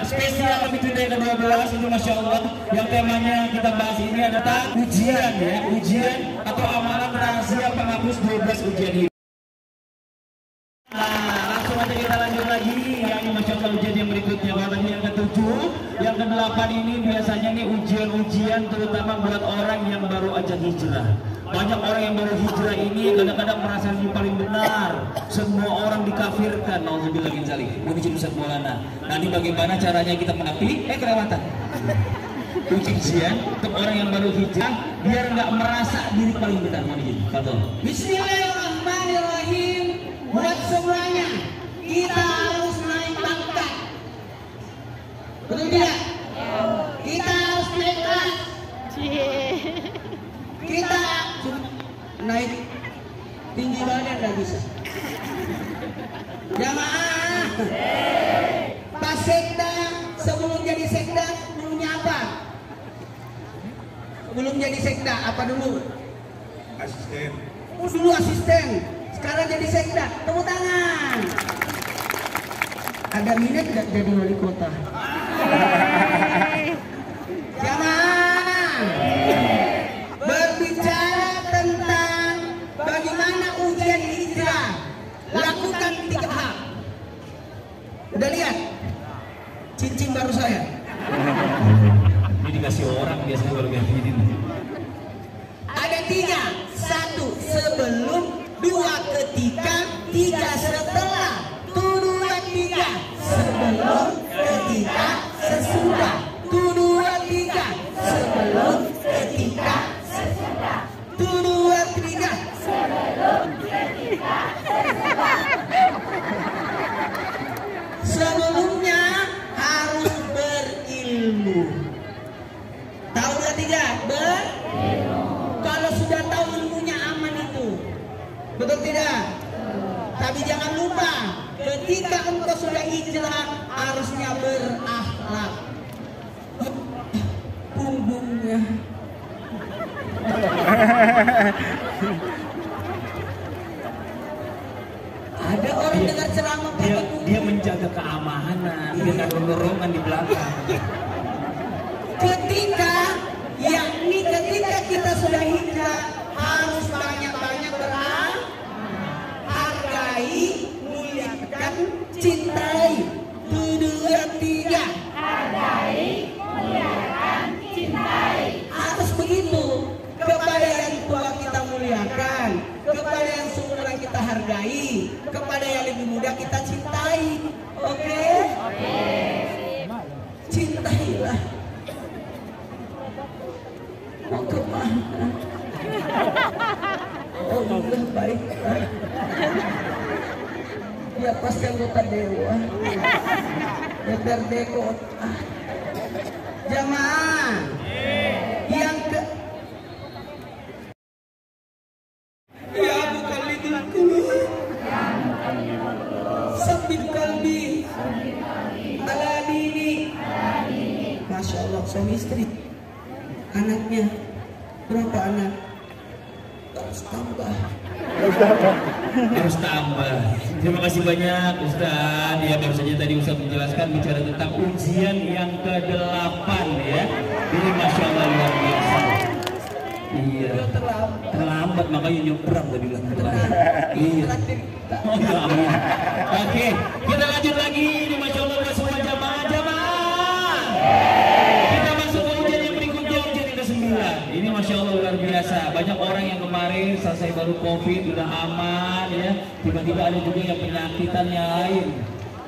Spesial Mitude ke-12 itu Masya Allah, yang temanya kita bahas ini adalah ujian ya, ujian atau amalan rahasia penghapus 12 ujian hidup. Nah, langsung aja kita lanjut lagi ya, ini Masya Allah ujian yang berikutnya, katanya yang ke-7, yang ke-8 ini biasanya nih ujian-ujian terutama buat orang yang baru aja hijrah. Banyak orang yang baru hijrah ini kadang-kadang merasa ini paling benar. Semua orang dikafirkan. Nauzubillah min dzalik. Menuju Ustaz Maulana. Nanti bagaimana caranya kita menapi? Kelewatan. Ujian untuk orang yang baru hijrah biar nggak merasa diri paling benar. Bismillahirrahmanirrahim. Buat semuanya kita harus naik pangkat. Betul tidak? Kita harus naik kelas. Kita naik tinggi badan nggak bisa. Jamaah, pas sekda sebelum jadi sekda dulunya apa? Sebelum jadi sekda apa dulu? Asisten. Dulu asisten. Sekarang jadi sekda. Tepuk tangan. Ada minat nggak jadi wali kota? Jamaah, berbicara tentang bagaimana ujian hijrah, lakukan 3 hal. Udah lihat cincin baru saya? Ini dikasih orang biasanya baru kayak gini. Ada 3. 1 sebelum, 2 ketika, 3 setelah. 2 3 sebelum, ketika, sesudah. 2 3 sebelum, ketika, sesudah. 2 3 sebelum, ketika, sesudah. Sebelumnya harus berilmu. Tahu nggak 3? Berilmu. Kalau sudah tahu ilmunya aman itu, betul tidak? Tapi jangan lupa, ketika engkau sudah hijrah harusnya berakhlak. Punggungnya. Ada orang dengar ceramah dia menjaga keamanan, dia nggak dorongan di belakang. Ketika kita sudah hijrah harus banyak-banyak hargai, muliakan, cintai. 2 3 hargai, muliakan, cintai. Harus begitu. Kepada yang tua kita muliakan, kepada yang seumuran kita hargai, kepada yang lebih muda kita cintai. Oke? Cintailah. Mau kemana? Oh iya, baik. Ya pasti anggota dewa. DPRD kota. Jamaah yang ke ya Abu Khalidilku Sabit kalbi ala dini. Masya Allah, suami istri. Anaknya berapa anak? Harus tambah. Harus tambah. Terima kasih banyak Ustaz. Ya baru saja tadi Ustaz menjelaskan bicara tentang ujian yang ke-8 ya. Ini Masya Allah luar biasa. Iya. Terlambat makanya nyebrang tadi bilang terlambat. Iya. Oh, ya amin. Oke, kita lanjut lagi. Ini Masya Allah buat semua jamaah. Kita masuk ke ujian yang berikutnya, ujian yang ke-9. Ini Masya Allah luar biasa. Banyak orang yang kemarin selesai baru COVID udah aman ya. Tiba-tiba ada juga yang penyakitan yang lain.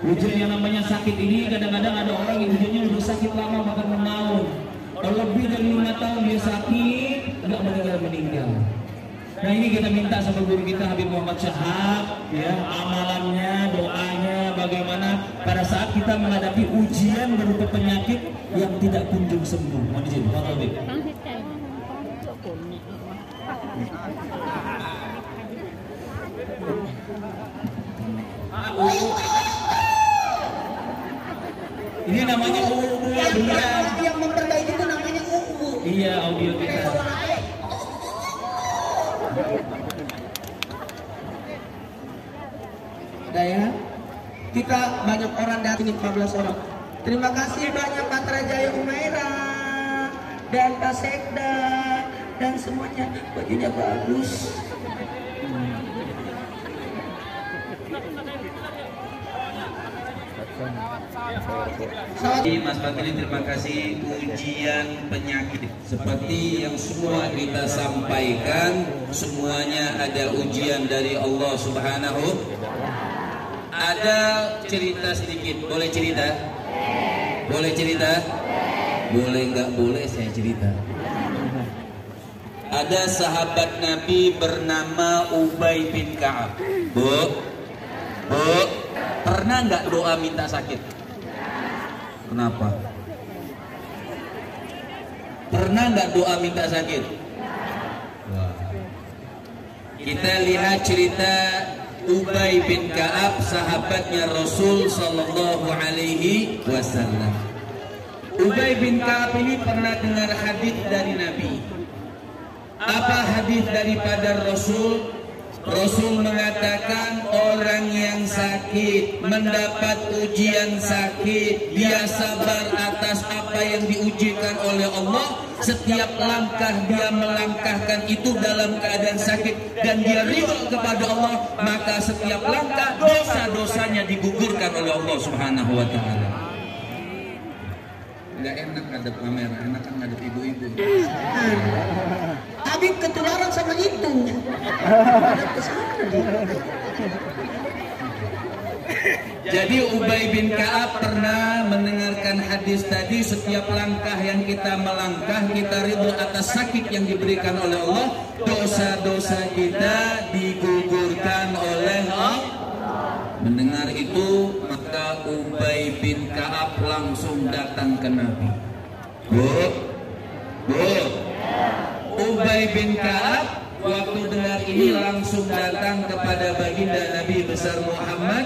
Ujian yang namanya sakit ini kadang-kadang ada orang yang ujiannya udah sakit lama bahkan menahun. Kalau lebih dari 5 tahun dia sakit, nggak meninggal. Nah ini kita minta sama guru kita Habib Muhammad Syahab ya, amalannya, doanya bagaimana pada saat kita menghadapi ujian berupa penyakit yang tidak kunjung sembuh. Mohon izin, Pak Taufik. Ini namanya beneran. Yang memperbaiki itu namanya Iya, audio kita. Udah ya. Kita banyak orang datang 14 orang. Terima kasih banyak Pak Trajaya Umaira dan Pak Sekda dan semuanya. Bajunya bagus. Mas Patri, terima kasih. Ujian penyakit seperti yang semua kita sampaikan, semuanya ada ujian dari Allah Subhanahu. Ada cerita sedikit, boleh cerita? Boleh cerita? Boleh nggak boleh saya cerita? Ada sahabat Nabi bernama Ubay bin Ka'ab. Bu, pernah nggak doa minta sakit? Kenapa? Pernah nggak doa minta sakit? Wah. Kita lihat cerita Ubay bin Ka'ab, sahabatnya Rasul Sallallahu Alaihi Wasallam. Ubay bin Ka'ab ini pernah dengar hadis dari Nabi. Apa hadis daripada Rasul? Rasul mengatakan orang yang sakit mendapat ujian sakit, dia sabar atas apa yang diujikan oleh Allah. Setiap langkah dia melangkahkan itu dalam keadaan sakit dan dia ridho kepada Allah, maka setiap langkah dosa-dosanya digugurkan oleh Allah Subhanahu wa taala. Enggak enak ngadep kamera, enak kan ngadep ibu-ibu. Habib ketularan sama itu. Jadi Ubay bin Ka'ab pernah mendengarkan hadis tadi, setiap langkah yang kita melangkah kita ridho atas sakit yang diberikan oleh Allah, dosa-dosa kita digugurkan oleh Allah. Mendengar itu maka Ubay bin Ka'ab langsung datang ke Nabi. Bu, Ubay bin Ka'ab waktu dengar ini langsung datang kepada baginda Nabi besar Muhammad.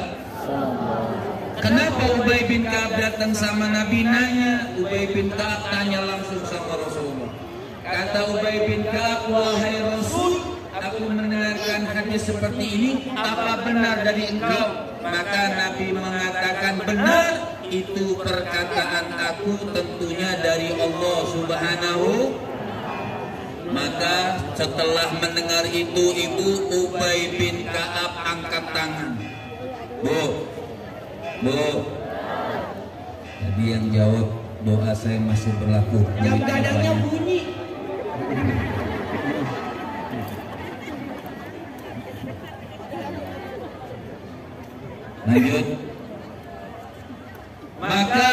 Kenapa Ubay bin Ka'ab datang sama Nabi? Nanya. Ubay bin Ka'ab tanya langsung sama Rasulullah. Kata Ubay bin Ka'ab, wahai Rasul, aku mendengarkan hadis seperti ini, apa benar dari engkau? Maka Nabi mengatakan, benar, itu perkataan aku tentunya dari Allah Subhanahu. Maka setelah mendengar itu Ubay bin Ka'ab angkat tangan. Bu, jadi yang jawab doa saya masih berlaku. Jam gadangnya bunyi. Lanjut. Maka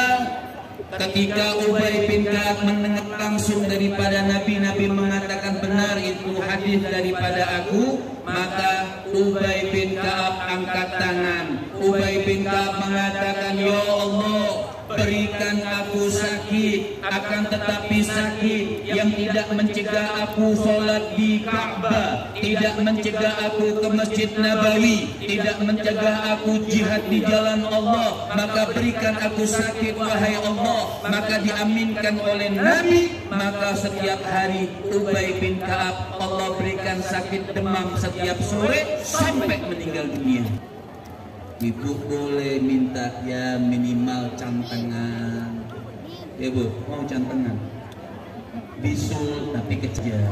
ketika Ubay bin Ka'ab mendengar langsung daripada Nabi mengatakan benar itu hadis daripada aku, maka Ubay bin Ka'ab angkat tangan. Ubay bin Ka'ab mengatakan, ya Allah, berikan aku sakit, akan tetapi sakit yang tidak mencegah aku sholat di Ka'bah, tidak mencegah aku ke Masjid Nabawi, tidak mencegah aku jihad di jalan Allah. Maka berikan aku sakit wahai Allah. Maka diaminkan oleh Nabi. Maka setiap hari Ubay bin Ka'ab Allah berikan sakit demam setiap sore sampai meninggal dunia. Ibu boleh minta ya minimal cantengan. Ya Bu, mau cantengan? Bisul tapi kecil.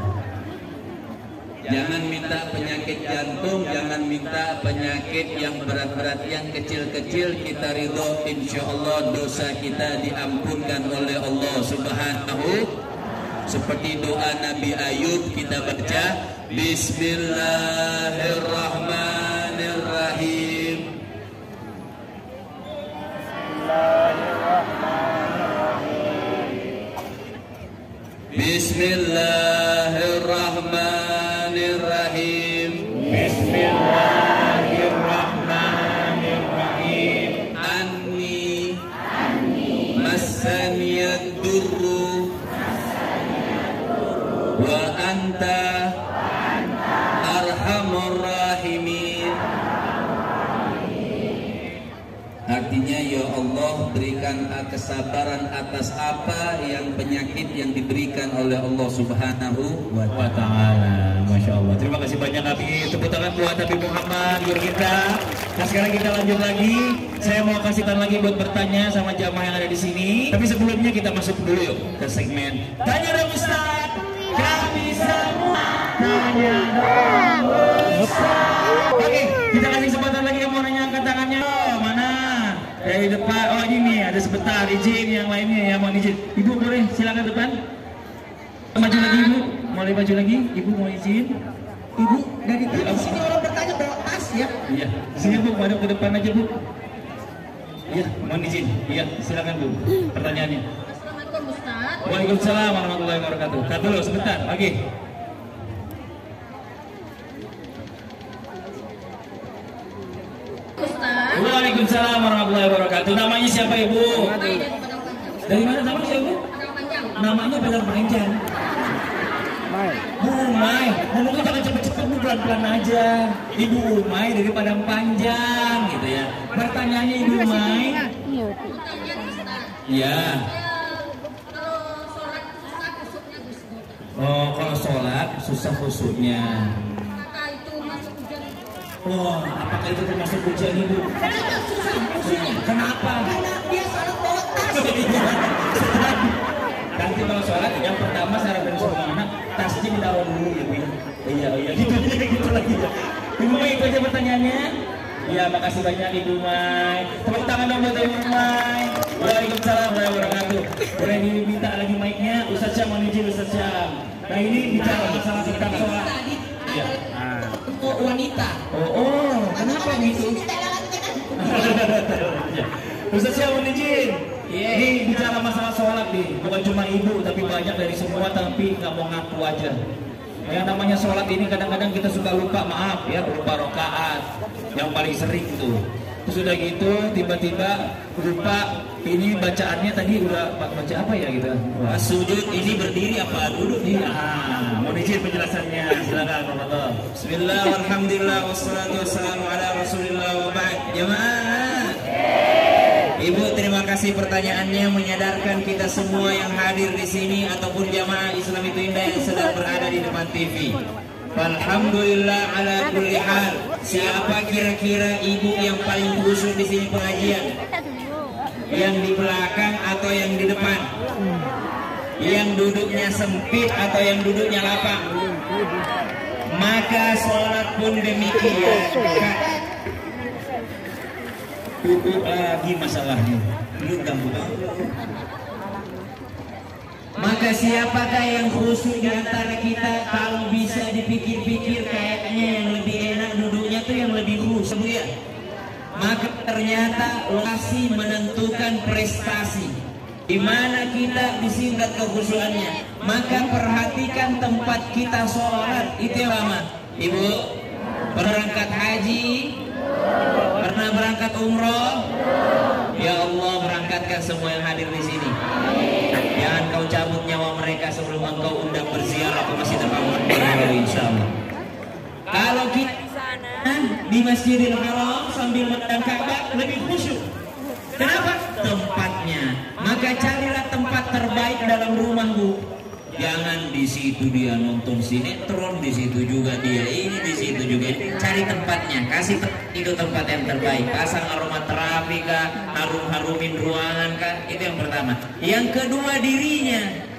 Jangan minta penyakit jantung, jangan minta penyakit yang berat-berat, yang kecil-kecil kita ridho, insya Allah dosa kita diampunkan oleh Allah Subhanahu. Seperti doa Nabi Ayub kita baca, Bismillahirrahmanirrahim. Bismillahirrahmanirrahim. Bismillahirrahmanirrahim. massani yadurru wa anta arhamur rahimin. Artinya, ya Allah, berikan kesabaran atas apa yang penyakit yang diberikan oleh Allah Subhanahu wa Ta'ala. Masya Allah. Terima kasih banyak Nabi. Tepuk tangan buat Nabi Muhammad guru kita. Nah, sekarang kita lanjut lagi. Saya mau kasih tahu lagi buat bertanya sama jamaah yang ada di sini. Tapi sebelumnya kita masuk dulu yuk ke segmen Tanya dong Ustaz. Kami semua tanya dong Ustaz. Oke, kita kasih kesempatan lagi yang mau nanya, angkat tangannya. Oh, mana? Dari depan. Oh, ini ada sebentar. Izin yang lainnya ya, mau izin. Ibu boleh silakan depan. Maju lagi Ibu. Mulai maju lagi. Ibu mau izin. Ibu dari sini orang bertanya bawa tas ya. Iya. Sini Bu, madep ke depan aja Bu. Iya, mohon izin. Iya, silakan Bu. Pertanyaannya. Assalamualaikum Ustaz. Waalaikumsalam warahmatullahi wabarakatuh. Kat dulu sebentar. Oke. Ustaz. Waalaikumsalam warahmatullahi wabarakatuh. Namanya siapa Ibu? Dari mana namanya Ibu? Namanya Padang Panjang. Bu Umay, ngomongnya jangan cepet-cepet Bu, pelan-pelan aja. Ibu Umay dari Padang Panjang gitu ya. Pertanyaannya Ibu Umay. Iya. Kalau sholat susah khusuknya Gus. Oh, kalau sholat susah khusyuknya. Maka itu masuk hujan. Oh, apakah itu termasuk ujian Ibu? Kenapa susah khusuknya? Kenapa? Karena dia salah bawa tas. Nanti kalau sholat yang pertama saya dan semua anak tasnya ditaruh dulu ya Bu. Iya gitu lagi ya. Ibu Mai, itu aja pertanyaannya. Ya, makasih banyak Ibu Mai. Tepuk tangan dong buat Ibu Mai. Waalaikumsalam warahmatullahi wabarakatuh. Boleh diminta lagi mic-nya, Ustaz Syam, mohon izin Ustaz Syam. Nah, ini bicara masalah tentang sholat. Iya. Untuk wanita. Oh, kenapa gitu? Ustaz Syam, mohon izin. Ini bicara masalah sholat nih, bukan cuma ibu tapi banyak dari semua tapi nggak mau ngaku aja. Yang namanya sholat ini kadang-kadang kita suka lupa, maaf ya, lupa rokaat yang paling sering tuh. Terus udah gitu tiba-tiba lupa ini bacaannya tadi udah baca apa ya gitu. Wah, sujud ini berdiri apa duduk nih? Mohon izin penjelasannya, silakan Bapak. Bismillah, alhamdulillah, wassalatu wassalamu ala rasulillah wa ba'd. Jamaah, Ibu, terima kasih pertanyaannya, menyadarkan kita semua yang hadir di sini ataupun jamaah Islam itu indah yang sedang berada di depan TV. Alhamdulillah ala kulli hal. Siapa kira-kira ibu yang paling khusyuk di sini pengajian? Yang di belakang atau yang di depan? Yang duduknya sempit atau yang duduknya lapang? Maka sholat pun demikian. Itu lagi masalahnya. Belum ganggu. Maka siapakah yang khusyuk di antara kita? Kalau bisa dipikir-pikir kayaknya yang lebih enak duduknya tuh yang lebih khusyuk ya. Maka ternyata lokasi menentukan prestasi. Di mana kita disingkat kekhusyukannya. Maka perhatikan tempat kita sholat. Itu yang lama. Ibu, berangkat haji, pernah berangkat umroh? Ya Allah, berangkatkan semua yang hadir di sini. Jangan kau cabut nyawa mereka sebelum engkau undang berziarah ke Masjid Al-Haram, insyaallah. Kalau kita di Masjidil Haram sambil memandang Ka'bah lebih khusyuk. Kenapa? Tempatnya. Maka carilah tempat terbaik dalam rumah, Bu. Jangan di situ dia nonton sinetron, di situ juga dia ini, di situ juga ini. Cari tempatnya, kasih itu tempat yang terbaik. Pasang aromaterapi kah, harum-harumin ruangan kah, itu yang pertama. Yang kedua, dirinya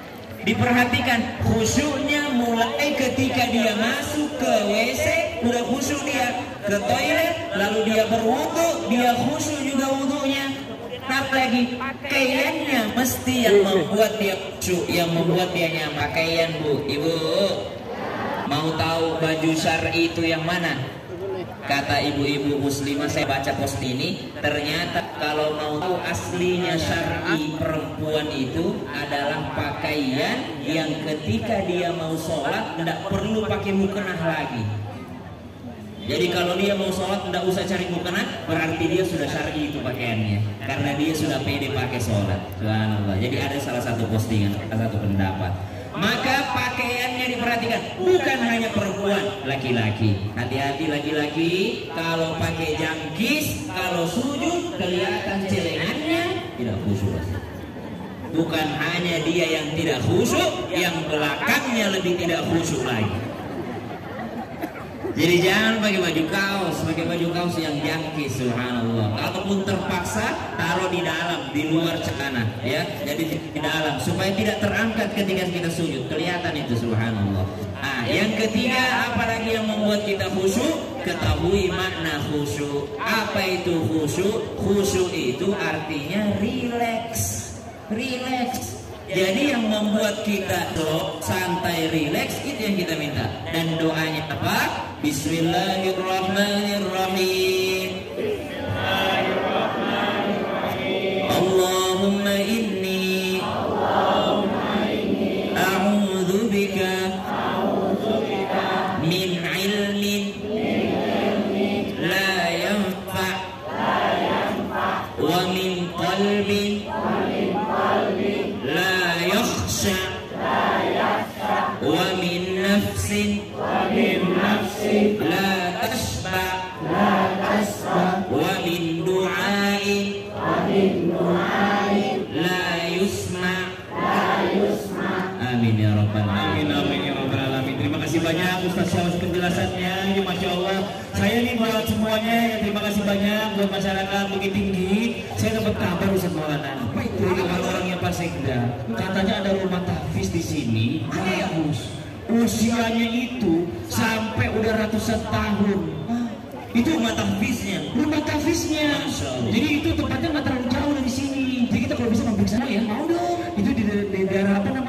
diperhatikan khusyuknya mulai ketika dia masuk ke WC, udah khusyuk dia, ke toilet, lalu dia berwudu, dia khusyuk juga wudunya. Lagi pakaiannya mesti yang membuat dia khusyuk, yang membuat dia nyaman. Pakaian, Bu. Ibu mau tahu baju syar'i itu yang mana? Kata ibu-ibu muslimah, saya baca post ini, ternyata kalau mau tahu aslinya syar'i perempuan itu adalah pakaian yang ketika dia mau sholat tidak perlu pakai mukena lagi. Jadi kalau dia mau sholat tidak usah cari mukena, berarti dia sudah syar'i itu pakaiannya, karena dia sudah pede pakai sholat. Subhanallah. Jadi ada salah satu postingan, salah satu pendapat. Maka pakaiannya diperhatikan, bukan hanya perempuan, laki-laki. Hati-hati laki-laki, kalau pakai jangkis, kalau sujud kelihatan celengannya, tidak khusyuk. Bukan hanya dia yang tidak khusyuk, yang belakangnya lebih tidak khusyuk lagi. Jadi jangan pakai baju kaos yang jangkis, subhanallah. Ataupun terpaksa taruh di dalam, di luar celana, ya. Jadi di dalam supaya tidak terangkat ketika kita sujud, kelihatan itu, subhanallah. Nah, yang ketiga, apalagi yang membuat kita khusyuk? Ketahui makna khusyuk. Apa itu khusyuk? Khusyuk itu artinya rileks. Jadi yang membuat kita santai, rileks, itu yang kita minta. Dan doanya apa? Bismillahirrahmanirrahim. Allahumma inni a'udzu bika min ilmin la yanfa' wa min qalbin la yakhsha wa min nafsin la tashba wa min du'ain la yusma. Amin ya rabbal alamin. Amin ya rabbal alamin. Terima kasih banyak Ustaz Syawaz penjelasannya. Ini Masya Allah. Saya nih buat semuanya ya, terima kasih banyak buat masyarakat Bukit Tinggi. Saya dapat kabar Ustaz Maulana. Apa itu? Orangnya Pak Sekda. Katanya ada rumah tahfiz di sini. Bagus. Usianya itu sampai udah ratusan tahun. Itu rumah tahfiznya. Jadi itu tempatnya nggak terlalu jauh dari sini. Jadi kita kalau bisa mampir sana ya. Mau dong. Itu di daerah apa namanya?